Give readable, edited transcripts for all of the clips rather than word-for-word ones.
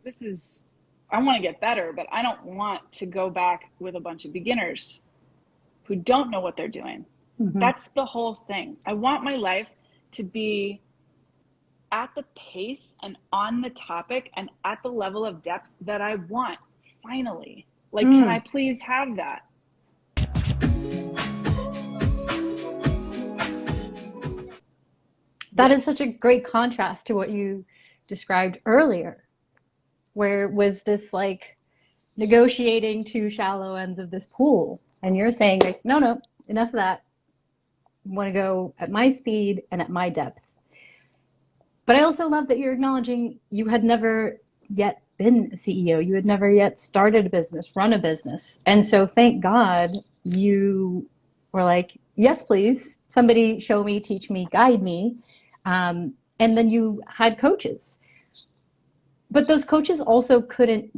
I want to get better, but I don't want to go back with a bunch of beginners who don't know what they're doing. Mm-hmm. That's the whole thing. I want my life to be at the pace and on the topic and at the level of depth that I want, finally. Like, can I please have that? That is Yes. such a great contrast to what you described earlier, where it was this like negotiating two shallow ends of this pool. And you're saying, like, no, no, enough of that. I want to go at my speed and at my depth. But I also love that you're acknowledging you had never yet been a CEO. You had never yet started a business, run a business. And so thank God you were like, yes, please. Somebody show me, teach me, guide me. And then you had coaches. But those coaches also couldn't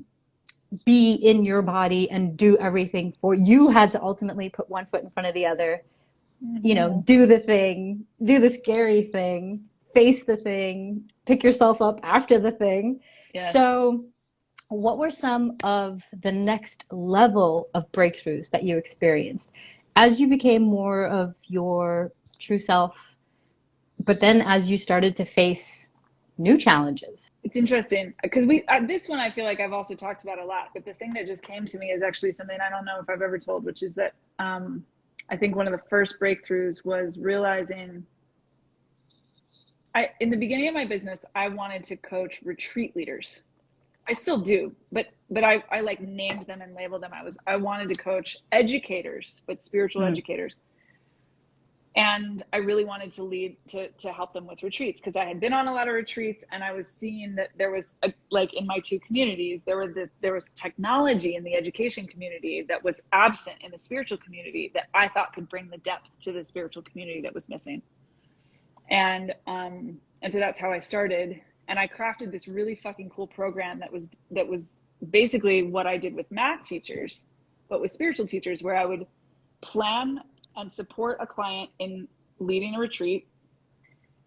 be in your body and do everything for you. You had to ultimately put one foot in front of the other, you know, do the thing, do the scary thing, face the thing, pick yourself up after the thing. Yes. So, what were some of the next level of breakthroughs that you experienced as you became more of your true self, but then as you started to face new challenges? It's interesting because this one I feel like I've also talked about a lot, but the thing that just came to me is actually something I don't know if I've ever told, which is that I think one of the first breakthroughs was realizing in the beginning of my business, I wanted to coach retreat leaders. I still do, but I like named them and labeled them. I wanted to coach educators, but spiritual educators. And I really wanted to lead to help them with retreats because I had been on a lot of retreats and I was seeing that there was like in my two communities, there was technology in the education community that was absent in the spiritual community that I thought could bring the depth to the spiritual community that was missing. And so that's how I started. And I crafted this really fucking cool program that was basically what I did with math teachers, but with spiritual teachers, where I would plan and support a client in leading a retreat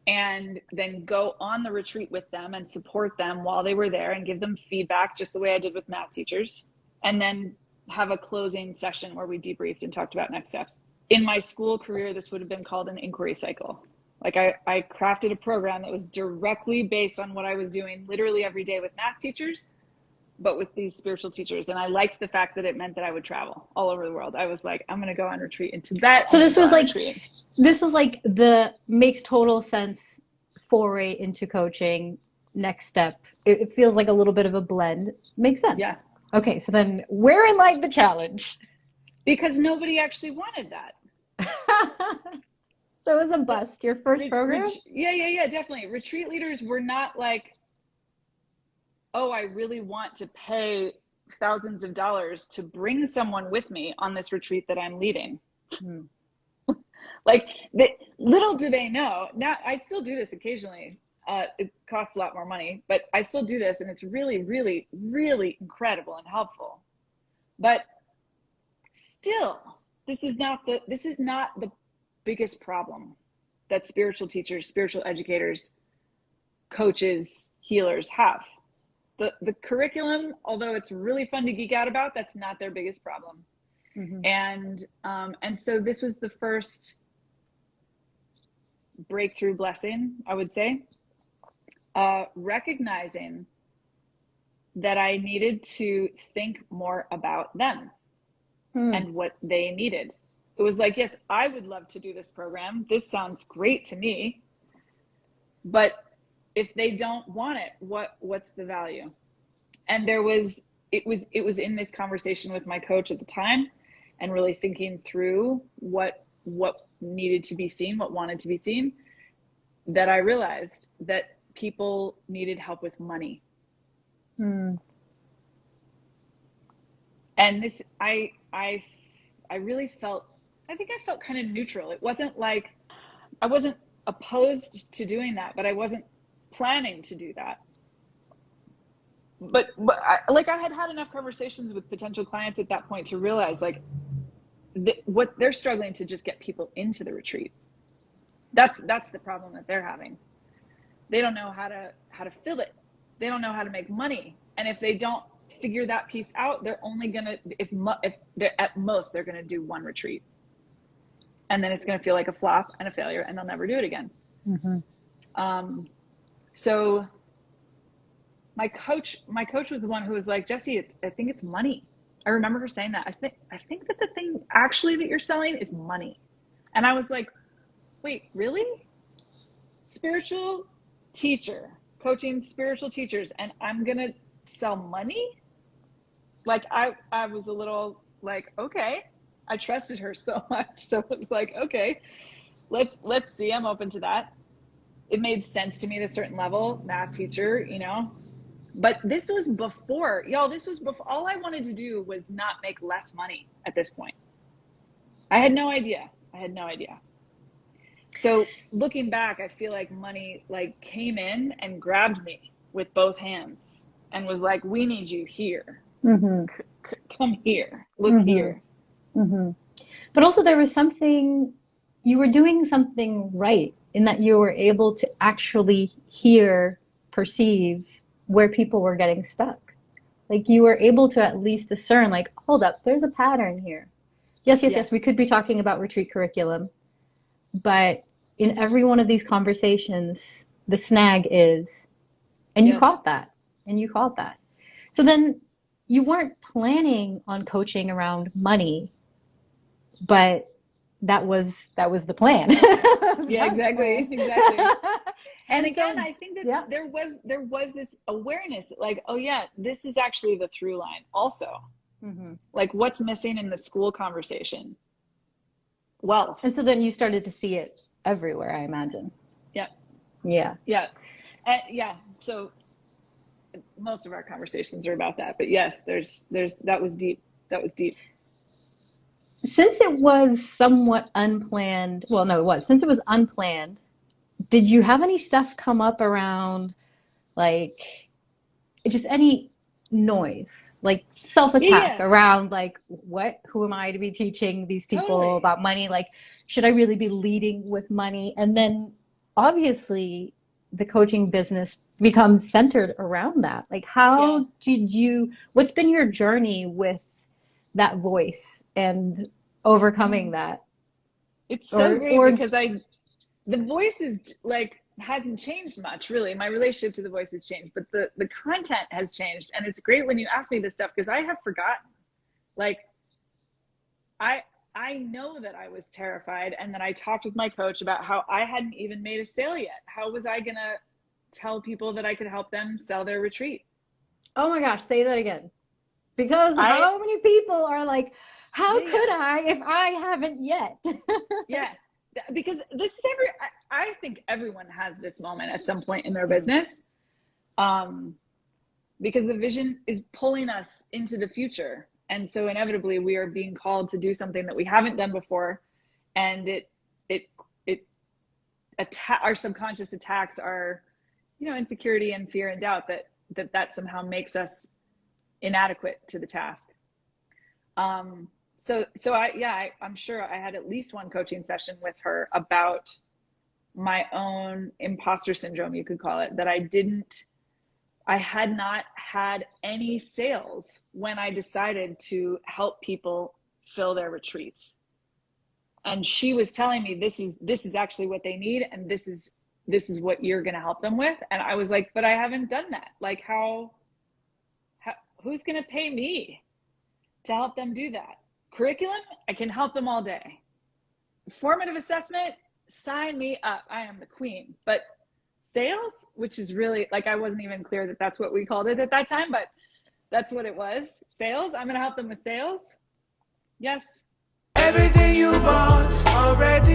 and then go on the retreat with them and support them while they were there and give them feedback just the way I did with math teachers. And then have a closing session where we debriefed and talked about next steps. In my school career, this would have been called an inquiry cycle. Like I crafted a program that was directly based on what I was doing literally every day with math teachers, but with these spiritual teachers. And I liked the fact that it meant that I would travel all over the world. I was like, I'm going to go on retreat in Tibet. So this was like the makes total sense foray into coaching next step. It feels like a little bit of a blend. Makes sense. Yeah. Okay, so then wherein lied the challenge? Because nobody actually wanted that. So it was a bust. Your first program? Yeah, definitely. Retreat leaders were not like, oh, I really want to pay thousands of dollars to bring someone with me on this retreat that I'm leading. Like, little do they know. Now, I still do this occasionally. It costs a lot more money, but I still do this, and it's really, really, really incredible and helpful. But still, this is not the biggest problem that spiritual teachers, spiritual educators, coaches, healers have. The curriculum, although it's really fun to geek out about, that's not their biggest problem. And so this was the first breakthrough blessing, I would say, recognizing that I needed to think more about them and what they needed. It was like, yes, I would love to do this program. This sounds great to me. But if they don't want it, what's the value? And it was in this conversation with my coach at the time and really thinking through what needed to be seen, what wanted to be seen, that I realized that people needed help with money. And this, I really felt, I think I felt kind of neutral. It wasn't like, I wasn't opposed to doing that, but I wasn't planning to do that. But I had enough conversations with potential clients at that point to realize like what they're struggling to just get people into the retreat. That's the problem that they're having. They don't know how to fill it. They don't know how to make money. And if they don't figure that piece out, they're only going to, if they're at most, they're going to do one retreat. And then it's going to feel like a flop and a failure, and they'll never do it again. So my coach was the one who was like, Jesse, I think it's money. I remember her saying that. I think that the thing actually that you're selling is money. And I was like, wait, really? Spiritual teacher, coaching spiritual teachers, and I'm going to sell money? Like I was a little like, okay. I trusted her so much. So it was like, okay, let's see. I'm open to that. It made sense to me at a certain level, math teacher, but this was before, all I wanted to do was not make less money at this point. I had no idea. So looking back, I feel like money like came in and grabbed me with both hands and was like, we need you here. Come here, look here. But also there was you were doing something right in that you were able to actually perceive where people were getting stuck. Like you were able to at least discern, like, hold up, there's a pattern here. Yes, we could be talking about retreat curriculum, but in every one of these conversations, the snag is, and you caught that. So then you weren't planning on coaching around money, but that was the plan. Yeah, exactly. And again, I think that there was this awareness that like, oh yeah, this is actually the through line also. Like what's missing in the school conversation? Wealth. And so then you started to see it everywhere, I imagine. Yeah. So most of our conversations are about that, but yes, there's that was deep. Since it was somewhat unplanned, since it was unplanned, did you have any stuff come up around like just any noise, like self-attack around like, who am I to be teaching these people about money? Like, should I really be leading with money? And then obviously the coaching business becomes centered around that. Like what's been your journey with that voice and overcoming that? It's so great because the voice is like hasn't changed much really. My relationship to the voice has changed, but the content has changed. And it's great when you ask me this stuff because I have forgotten. Like I know that I was terrified, and then I talked with my coach about how I hadn't even made a sale yet. How was I gonna tell people that I could help them sell their retreat? Oh my gosh, say that again. Because how many people are like, how could I if I haven't yet? Because this is I think everyone has this moment at some point in their business. Because the vision is pulling us into the future. And so inevitably we are being called to do something that we haven't done before. And our subconscious attacks our, insecurity and fear and doubt that somehow makes us inadequate to the task. I'm sure I had at least one coaching session with her about my own imposter syndrome, you could call it, that I had not had any sales when I decided to help people fill their retreats. And she was telling me, this is actually what they need. And this is what you're going to help them with. And I was like, but I haven't done that. Like who's going to pay me to help them do that? Curriculum, I can help them all day. Formative assessment, sign me up. I am the queen. But sales, which is really like, I wasn't even clear that that's what we called it at that time, but that's what it was. Sales, I'm going to help them with sales. Yes. Everything you want is already